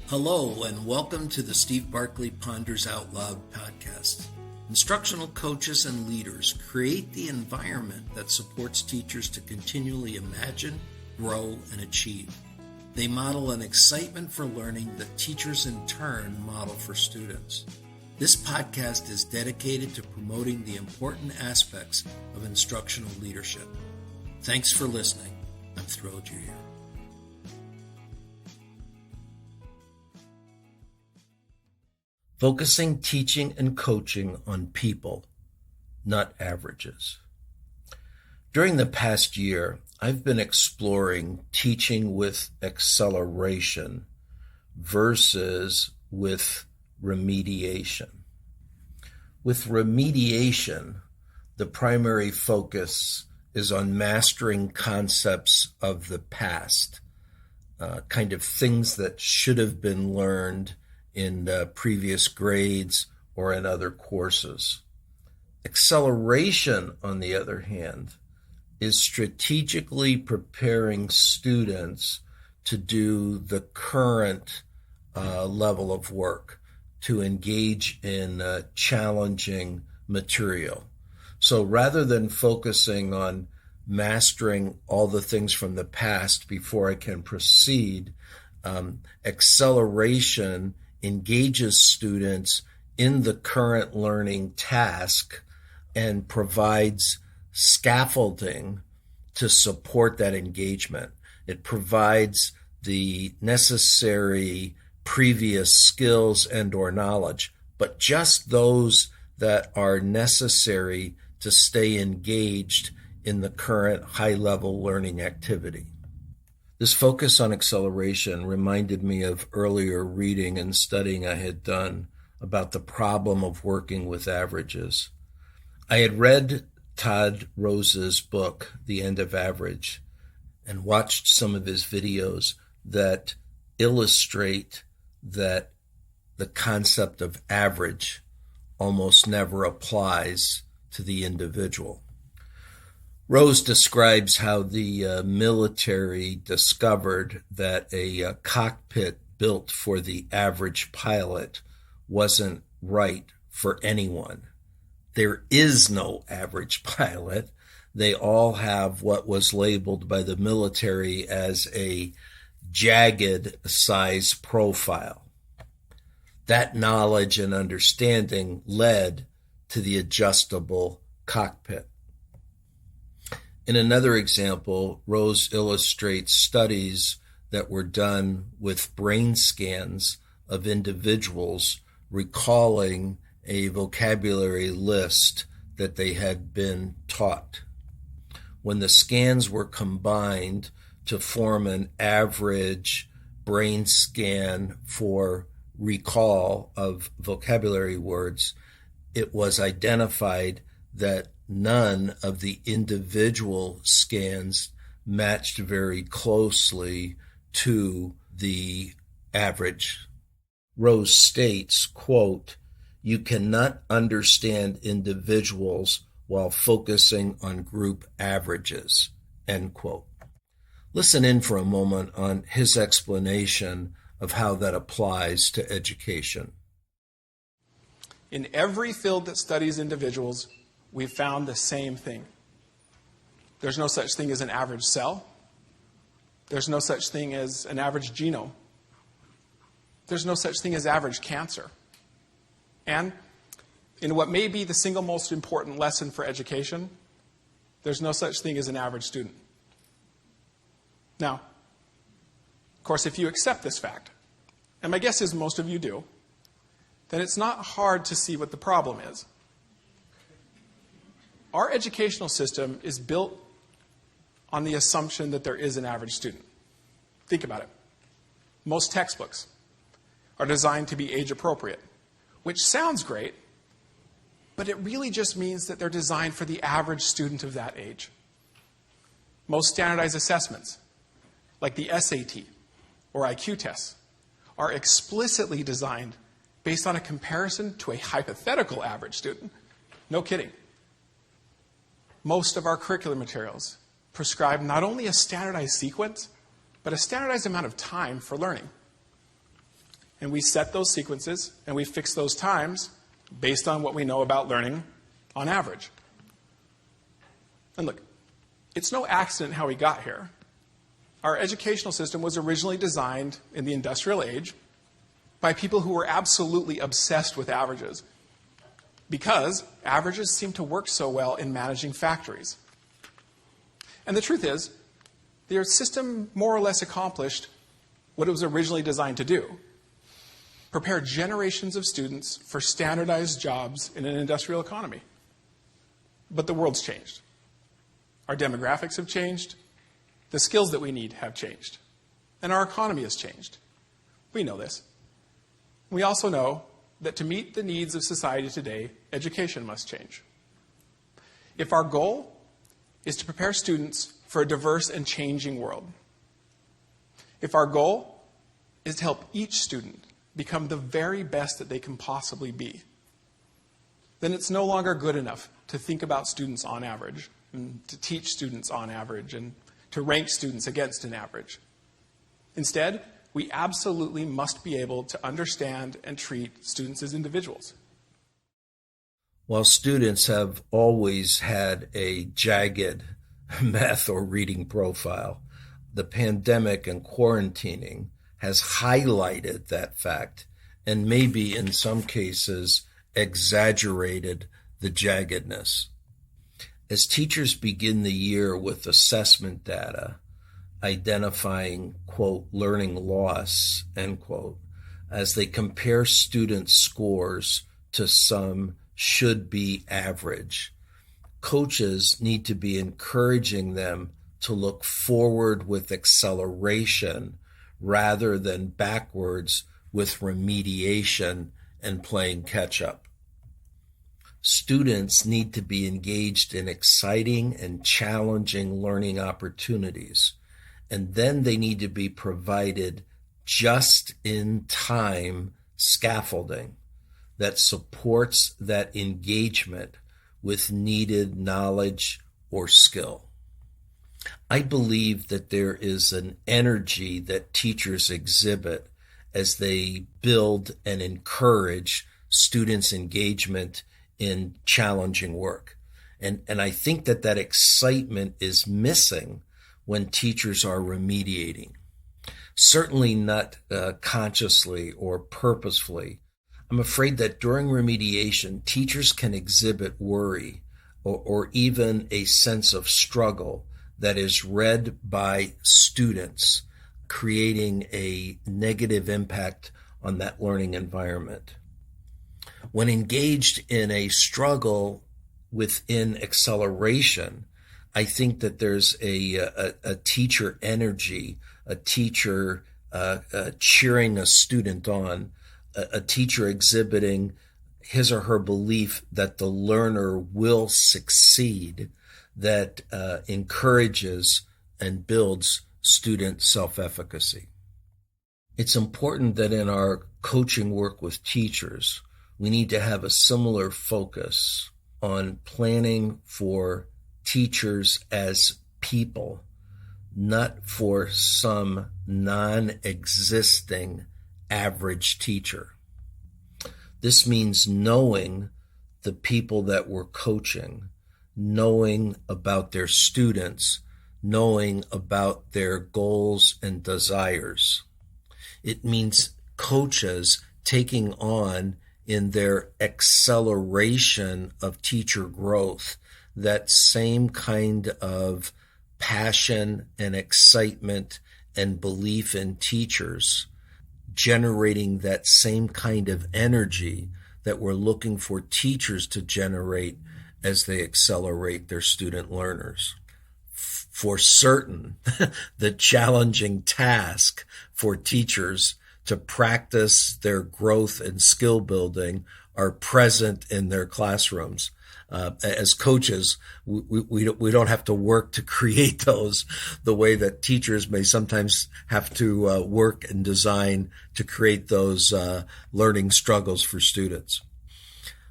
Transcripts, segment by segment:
Hello, and welcome to the Steve Barkley Ponders Out Loud podcast. Instructional coaches and leaders create the environment that supports teachers to continually imagine, grow, and achieve. They model an excitement for learning that teachers in turn model for students. This podcast is dedicated to promoting the important aspects of instructional leadership. Thanks for listening. I'm thrilled you're here. Focusing teaching and coaching on people, not averages. During the past year, I've been exploring teaching with acceleration versus with remediation. With remediation, the primary focus is on mastering concepts of the past, kind of things that should have been learned in previous grades or in other courses. Acceleration, on the other hand, is strategically preparing students to do the current level of work, to engage in challenging material. So rather than focusing on mastering all the things from the past before I can proceed, acceleration engages students in the current learning task and provides scaffolding to support that engagement. It provides the necessary previous skills and or knowledge, but just those that are necessary to stay engaged in the current high-level learning activity. This focus on acceleration reminded me of earlier reading and studying I had done about the problem of working with averages. I had read Todd Rose's book, The End of Average, and watched some of his videos that illustrate that the concept of average almost never applies to the individual. Rose describes how the military discovered that a cockpit built for the average pilot wasn't right for anyone. There is no average pilot. They all have what was labeled by the military as a jagged size profile. That knowledge and understanding led to the adjustable cockpit. In another example, Rose illustrates studies that were done with brain scans of individuals recalling a vocabulary list that they had been taught. When the scans were combined to form an average brain scan for recall of vocabulary words, it was identified that none of the individual scans matched very closely to the average. Rose states, quote, "You cannot understand individuals while focusing on group averages," end quote. Listen in for a moment on his explanation of how that applies to education. In every field that studies individuals, we've found the same thing. There's no such thing as an average cell. There's no such thing as an average genome. There's no such thing as average cancer. And in what may be the single most important lesson for education, there's no such thing as an average student. Now, of course, if you accept this fact, and my guess is most of you do, then it's not hard to see what the problem is. Our educational system is built on the assumption that there is an average student. Think about it. Most textbooks are designed to be age appropriate, which sounds great, but it really just means that they're designed for the average student of that age. Most standardized assessments, like the SAT or IQ tests, are explicitly designed based on a comparison to a hypothetical average student. No kidding. Most of our curriculum materials prescribe not only a standardized sequence, but a standardized amount of time for learning. and we set those sequences, and we fix those times based on what we know about learning on average. And look, it's no accident how we got here. Our educational system was originally designed in the industrial age by people who were absolutely obsessed with averages, because averages seem to work so well in managing factories. And the truth is, their system more or less accomplished what it was originally designed to do: prepare generations of students for standardized jobs in an industrial economy. But the world's changed. Our demographics have changed. The skills that we need have changed. And our economy has changed. We know this. We also know that to meet the needs of society today, education must change. If our goal is to prepare students for a diverse and changing world, if our goal is to help each student become the very best that they can possibly be, then it's no longer good enough to think about students on average, and to teach students on average, and to rank students against an average. Instead, we absolutely must be able to understand and treat students as individuals. While students have always had a jagged math or reading profile, the pandemic and quarantining has highlighted that fact and maybe in some cases exaggerated the jaggedness. As teachers begin the year with assessment data, identifying, quote, learning loss, end quote, as they compare student scores to some should be average, coaches need to be encouraging them to look forward with acceleration rather than backwards with remediation and playing catch up. Students need to be engaged in exciting and challenging learning opportunities, and then they need to be provided just-in-time scaffolding that supports that engagement with needed knowledge or skill. I believe that there is an energy that teachers exhibit as they build and encourage students' engagement in challenging work. And I think that that excitement is missing when teachers are remediating. Certainly not consciously or purposefully. I'm afraid that during remediation, teachers can exhibit worry or even a sense of struggle that is read by students, creating a negative impact on that learning environment. When engaged in a struggle within acceleration, I think that there's a teacher energy, a teacher cheering a student on, a teacher exhibiting his or her belief that the learner will succeed, that encourages and builds student self-efficacy. It's important that in our coaching work with teachers, we need to have a similar focus on planning for teachers as people, not for some non-existing average teacher. This means knowing the people that we're coaching, knowing about their students, knowing about their goals and desires. It means coaches taking on in their acceleration of teacher growth that same kind of passion and excitement and belief in teachers, generating that same kind of energy that we're looking for teachers to generate as they accelerate their student learners. For certain, the challenging task for teachers to practice their growth and skill building are present in their classrooms. As coaches, we don't have to work to create those the way that teachers may sometimes have to work and design to create those learning struggles for students.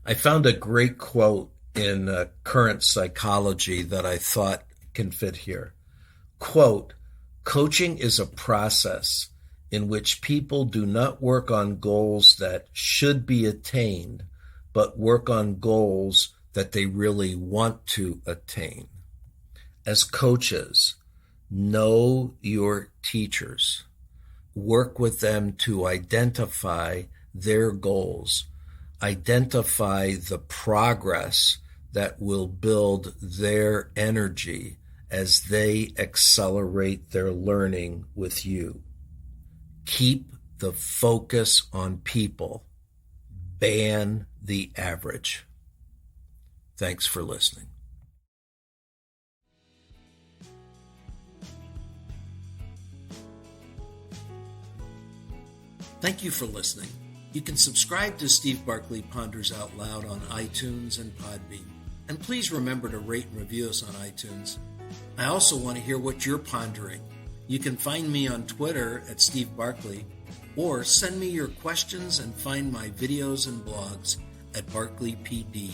I found a great quote in Current Psychology that I thought can fit here. Quote, "Coaching is a process in which people do not work on goals that should be attained, but work on goals that they really want to attain. As coaches, know your teachers. Work with them to identify their goals, identify the progress that will build their energy as they accelerate their learning with you. Keep the focus on people. Ban the average. Thanks for listening. Thank you for listening. You can subscribe to Steve Barkley Ponders Out Loud on iTunes and Podbean. And please remember to rate and review us on iTunes. I also want to hear what you're pondering. You can find me on Twitter at Steve Barkley, or send me your questions and find my videos and blogs at barkleypd.com.